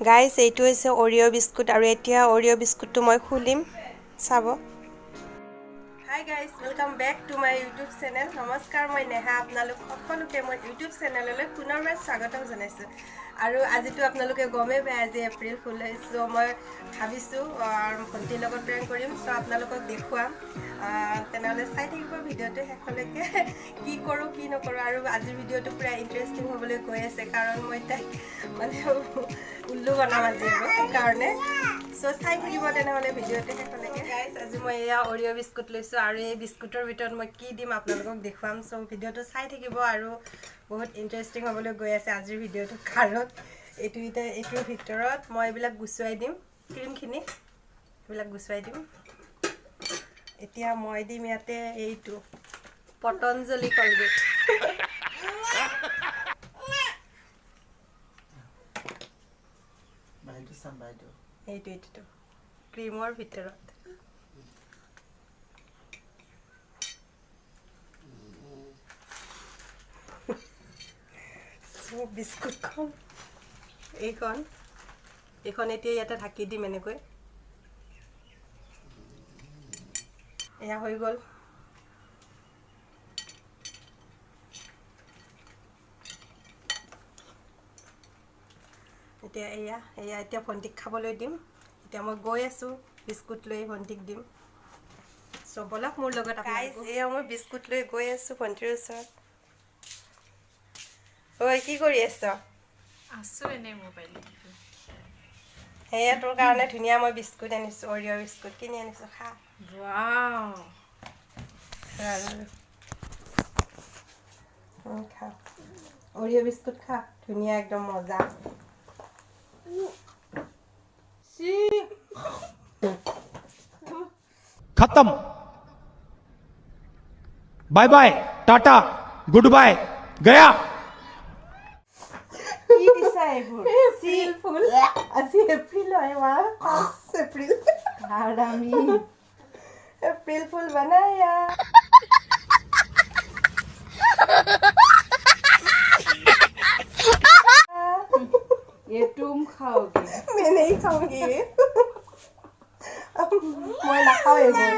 guys এইটো হৈছে Oreo' biscuit আৰু এতিয়া অৰিঅ' বিস্কুটটো মই খুলিম চাব hi guys welcome back to my YouTube channel নমস্কাৰ মই নেহা আপোনালোক সকলোকে মই ইউটিউব চেনেললৈ পুনৰবাৰ স্বাগতম জনাইছোঁ আৰু আজিতো আপোনালোকে গমেই পায় আজি এপ্ৰিল ফুল হৈছে মই ভাবিছোঁ ভণ্টিৰ লগত প্ৰেং কৰিম চ' আপোনালোকক দেখুৱাম তেনেহ'লে চাই থাকিব ভিডিঅ'টো শেষলৈকে কি কৰোঁ কি নকৰোঁ আৰু আজিৰ ভিডিঅ'টো পূৰা ইণ্টাৰেষ্টিং হ'বলৈ গৈ আছে কাৰণ মই তাইক মানে উল্লু বনাম আজি আৰু সেইকাৰণে চ' চাই থাকিব তেনেহ'লে ভিডিঅ'টো শেষলৈকে গাইজ আজি মই এয়া অৰিঅ' বিস্কুট লৈছোঁ আৰু এই বিস্কুটৰ ভিতৰত মই কি দিম আপোনালোকক দেখুৱাম চ' ভিডিঅ'টো চাই থাকিব আৰু বহুত ইণ্টাৰেষ্টিং হ'বলৈ গৈ আছে আজিৰ ভিডিঅ'টো কাৰণ এইটোৰ ভিতৰত মই এইবিলাক গুচুৱাই দিম ক্ৰীমখিনি এইবিলাক গুচুৱাই দিম এতিয়া মই দিম ইয়াতে এইটো পতঞ্জলি কলগেট এইটো ক্ৰীমৰ ভিতৰত বিস্কুটখন এইখন এতিয়া ইয়াতে ঢাকি দিম এনেকৈ এয়া হৈ গ'ল এতিয়া ভণ্টিক খাবলৈ দিম এতিয়া মই গৈ আছোঁ বিস্কুট লৈ ভণ্টিক দিম চ' বলক মোৰ লগত এয়া মই বিস্কুট লৈ গৈ আছোঁ ভণ্টিৰ ওচৰত ঐ কি কৰি আছ আছোঁ এনেই মোবাইল সেয়া তোৰ কাৰণে ধুনীয়া মই বিস্কুট আনিছোঁ অৰিঅ' বিস্কুট কিনি আনিছোঁ খা ৱাও খা অৰিঅ' বিস্কুট খা ধুনীয়া একদম মজা खत्म bye bye tata good bye गया কি দিছা এইবোৰ এপ্ৰিল ফুল আজি এপ্ৰিল হয় মা 5 এপ্ৰিল হাৰামি এপ্ৰিল ফুল বনায়া ये तुम खाओगे मैं नहीं खाऊंगी মই নাখাওঁ এইবোৰ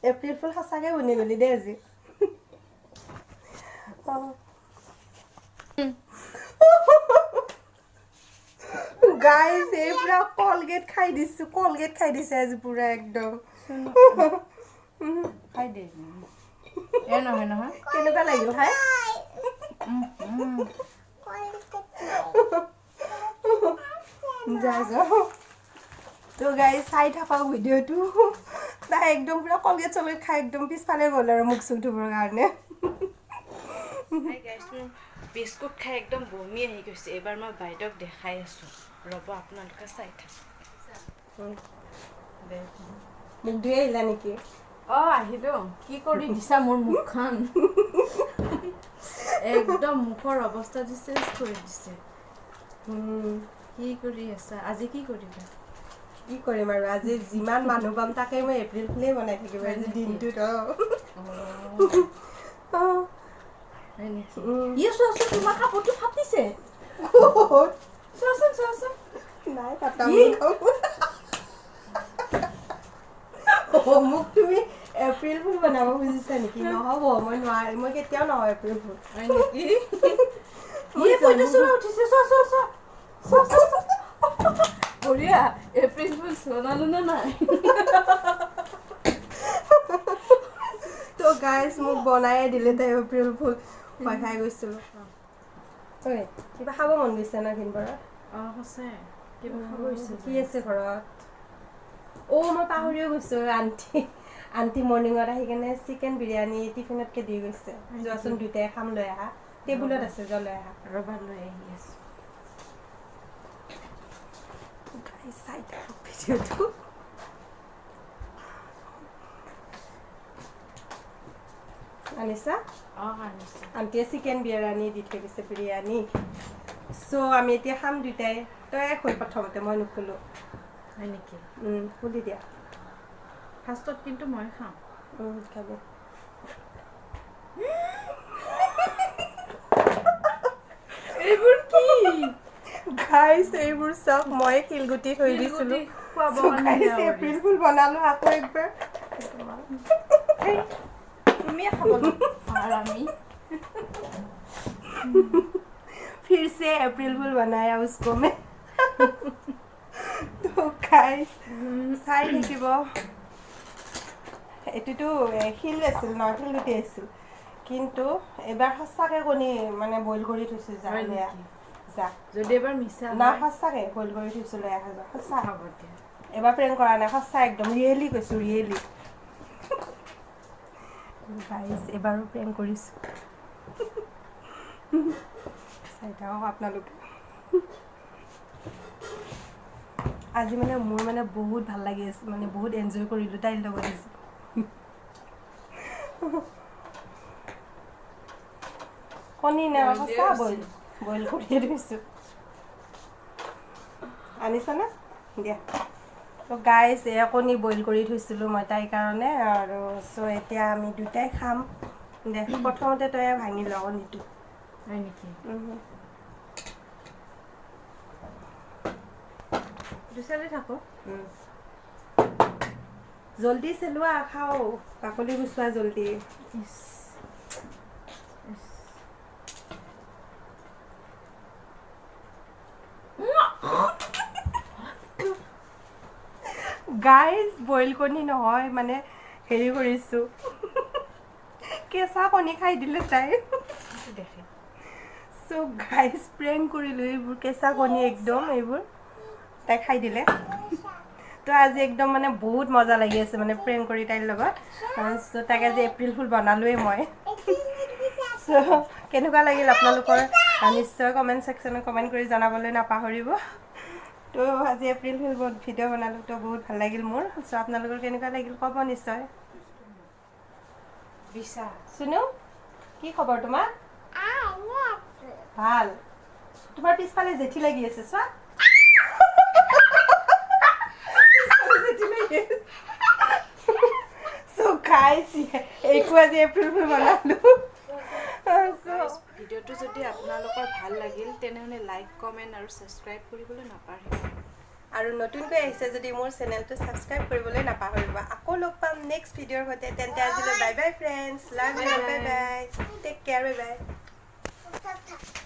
এপ্ৰিল ফুল সঁচাকৈ বনি গ'লি দেই আজি গাইজ এই পুৰা কলগেট খাই দিছে আজি পুৰা একদম খাই দে নহয় কেনেকুৱা লাগিল খাই যা তো গাইজ চাই থাকক ভিডিঅ'টো তাই একদম পুৰা কলগেট চলগেট খাই একদম পিছফালে গ'ল আৰু মুখ চুখ ধুবৰ কাৰণে বিস্কুট খাই একদম বমি আহি গৈছে এইবাৰ মই বাইদেউক দেখাই আছোঁ ৰ'ব আপোনালোকে চাই থাক মুখ ধুই আহিলা নেকি আহিলোঁ কি কৰি দিছা মোৰ মুখখন একদম মুখৰ অৱস্থা চেঞ্জ কৰি দিছে কি কৰি আছা আজি কি কৰিবা কি কৰিম আৰু আজি যিমান মানুহ পাম তাকে মই এপ্ৰিল ফুলেই বনাই থাকিম আজি দিনটোত তোমাৰ কাপোৰটো ফাটিছে নাই মোক তুমি এপ্ৰিল ফুল বনাব খুজিছা নেকি নহ'ব মই নোৱাৰিম মই কেতিয়াও নহয় এপ্ৰিল ফুল হয় নেকি বঢ়িয়া এপ্ৰিল ফুল বনালো নে নাই তো গাইজ মোক বনায়ে দিলে তাই এপ্ৰিল ফুল মই খাই গৈছিলোঁ কিবা খাব মন গৈছে না ভিনপৰা সঁচাই কিবা খাব ইচ্ছা কি আছে ঘৰত মই পাহৰিও গৈছোঁ আণ্টি মৰ্ণিঙত আহি কেনে চিকেন বিৰিয়ানী টিফিনতকৈ দি গৈছে যোৱাচোন দুয়োটাই খাম লৈ আহা টেবুলত আছে যোৱা লৈ আহা ৰ'বা লৈ আহি আছোঁ চাই থাকক ভিডিঅ'টো আনিছা আণ্টিয়ে চিকেন বিৰিয়ানী দি থৈ গৈছে বিৰিয়ানী চ' আমি এতিয়া খাম দুয়োটাই তই খৈ প্ৰথমতে মই নুখুলোঁ হয় নেকি খুলি দিয়া ফাৰ্ষ্টত কিন্তু মই খাম খাব এইবোৰ কি গাইছ এইবোৰ চব মই শিলগুটি থৈ দিছিলোঁ গাইছ এপ্ৰিল ফুল বনালোঁ আকৌ একবাৰ তুমিয়ে খাবলৈ আৰু আমি फिर से अप्रैल फूल बनाया उसको मैं तो गाइस চাই থাকিব এটোটো হিল আছিল ন হিলগুটি আছিল কিন্তু এবাৰ সঁচাকৈ কণী মানে বইল কৰি থৈছোঁ যা বেয়া যা যদি এবাৰ মিছা না সঁচাকৈ বইল কৰি থৈছোঁ লৈ আহা যা সঁচা হ'ব দিয়া এবাৰ প্ৰেং কৰা নাই সঁচা একদম ৰিয়েলি কৈছোঁ ৰিয়েলি গাইছ এবাৰো প্ৰেং কৰিছোঁ চাই থাকক আপোনালোকে আজি মানে মোৰ মানে বহুত ভাল লাগি আছে মানে বহুত এনজয় কৰিলোঁ তাইৰ লগত আজি কণী নে সঁচা বইল কৰি থৈছোঁ আনিছানে দিয়া তো গাইছ এয়া কণী বইল কৰি থৈছিলোঁ মই তাইৰ কাৰণে আৰু চ' এতিয়া আমি দুটাই খাম দে প্ৰথমতে তই ভাঙি ল কণীটো হয় নেকি দুচালি থাকো জলদি চেলোৱা খাওঁ বাকলি গুচোৱা জলদি গাইজ বইল কণী নহয় মানে হেৰি কৰিছোঁ কেঁচা কণী খাই দিলে তাই দেখে চ' গাইজ প্ৰেং কৰিলোঁ এইবোৰ কেঁচা কণী একদম এইবোৰ তাই খাই দিলে তো আজি একদম মানে বহুত মজা লাগি আছে মানে প্ৰেং কৰি তাইৰ লগত চ' তাক আজি এপ্ৰিল ফুল বনালোৱেই মই চ' কেনেকুৱা লাগিল আপোনালোকৰ নিশ্চয় কমেণ্ট ছেকশ্যনত কমেণ্ট কৰি জনাবলৈ নাপাহৰিব তো আজি এপ্ৰিল ফুল ভিডিঅ' বনালোঁ তো বহুত ভাল লাগিল মোৰ চ' আপোনালোকৰ কেনেকুৱা লাগিল ক'ব নিশ্চয় বিছা শুনো কি খবৰ তোমাৰ ভাল তোমাৰ পিছফালে জেঠি লাগি আছে চোৱা এইটো আজি এপ্ৰিল ফুল বনালোঁ ভিডিঅ'টো যদি আপোনালোকৰ ভাল লাগিল তেনেহ'লে লাইক কমেণ্ট আৰু ছাবস্ক্ৰাইব কৰিবলৈ নাপাহৰিব আৰু নতুনকৈ আহিছে যদি মোৰ চেনেলটো ছাবস্ক্ৰাইব কৰিবলৈ নাপাহৰিব আকৌ লগ পাম নেক্সট ভিডিঅ'ৰ সৈতে তেন্তে আজিলৈ bye bye friends love you bye bye take care bye bye